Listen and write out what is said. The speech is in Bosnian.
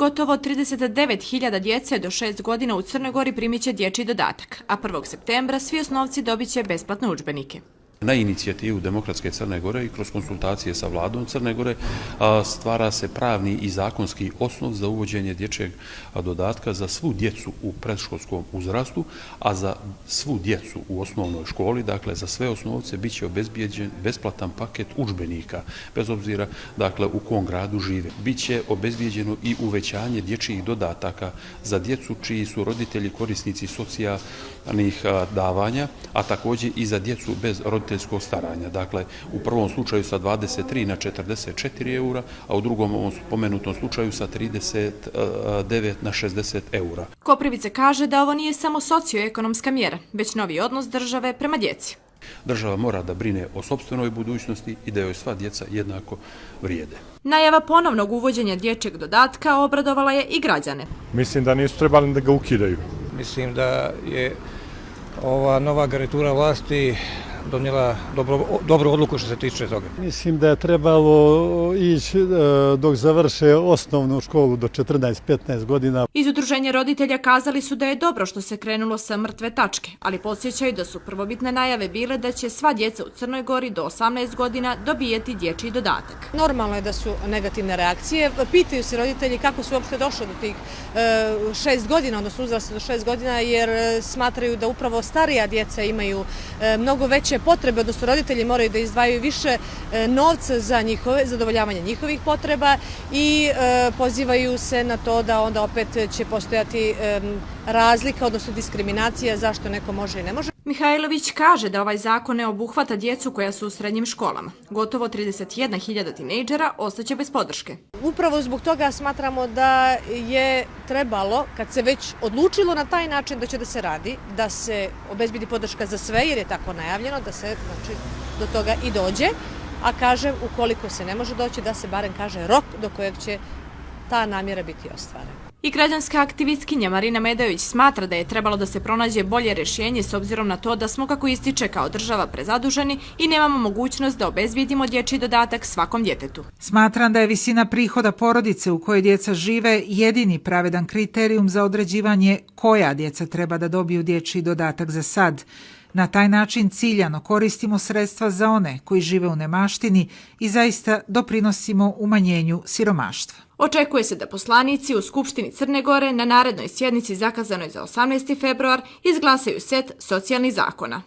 Gotovo 39.000 djece do 6 godina u Crnoj Gori primit će dječji dodatak, a 1. septembra svi osnovci dobit će besplatne udžbenike. Na inicijativu Demokratske Crne Gore i kroz konsultacije sa vladom Crne Gore stvara se pravni i zakonski osnov za uvođenje dječjeg dodatka za svu djecu u predškolskom uzrastu, a za svu djecu u osnovnoj školi, dakle za sve osnovce, bit će obezbijeđen besplatan paket udžbenika, bez obzira dakle u kom gradu žive. Biće obezbijeđeno i uvećanje dječjih dodataka za djecu čiji su roditelji korisnici socijalnih davanja, a također i za djecu bez roditeljskog staranja. Dakle, u prvom slučaju sa 23 na 44 eura, a u drugom ovom spomenutom slučaju sa 39 na 60 eura. Koprivica kaže da ovo nije samo socioekonomska mjera, već novi odnos države prema djeci. Država mora da brine o sopstvenoj budućnosti i da joj sva djeca jednako vrijede. Najava ponovnog uvođenja dječjeg dodatka obradovala je i građane. Mislim da nisu trebali da ga ukidaju. Mislim da je ova nova garnitura vlasti donijela dobru odluku što se tiče toga. Mislim da je trebalo ići dok završe osnovnu školu do 14-15 godina. Iz udruženja roditelja kazali su da je dobro što se krenulo sa mrtve tačke, ali podsjećaju da su prvobitne najave bile da će sva djeca u Crnoj Gori do 18 godina dobijeti dječji dodatak. Normalno je da su negativne reakcije. Pitaju se roditelji kako su uopšte došli do tih 6 godina, odnosno uzrasta do 6 godina, jer smatraju da upravo starija djeca imaju mnogo veće potrebe, odnosno roditelji moraju da izdvajaju više novca za zadovoljavanje njihovih potreba i pozivaju se na to da onda opet će postojati razlika, odnosno diskriminacija zašto neko može i ne može. Mihajlović kaže da ovaj zakon ne obuhvata djecu koja su u srednjim školama. Gotovo 31.000 tinejdžera ostaće bez podrške. Upravo zbog toga smatramo da je trebalo, kad se već odlučilo na taj način da će da se radi, da se obezbedi podrška za sve, jer je tako najavljeno, da se do toga i dođe, a kažem, ukoliko se ne može doći, da se barem kaže rok do kojeg će ta namjera biti ostvarena. I građanska aktivistkinja Marina Medović smatra da je trebalo da se pronađe bolje rješenje s obzirom na to da smo, kako ističe, kao država prezaduženi i nemamo mogućnost da obezbijedimo dječji dodatak svakom djetetu. Smatram da je visina prihoda porodice u kojoj djeca žive jedini pravedan kriterijum za određivanje koja djeca treba da dobiju dječji dodatak za sad. Na taj način ciljano koristimo sredstva za one koji žive u nemaštini i zaista doprinosimo umanjenju siromaštva. Očekuje se da poslanici u Skupštini Crne Gore na narednoj sjednici zakazanoj za 18. februar izglasaju set socijalnih zakona.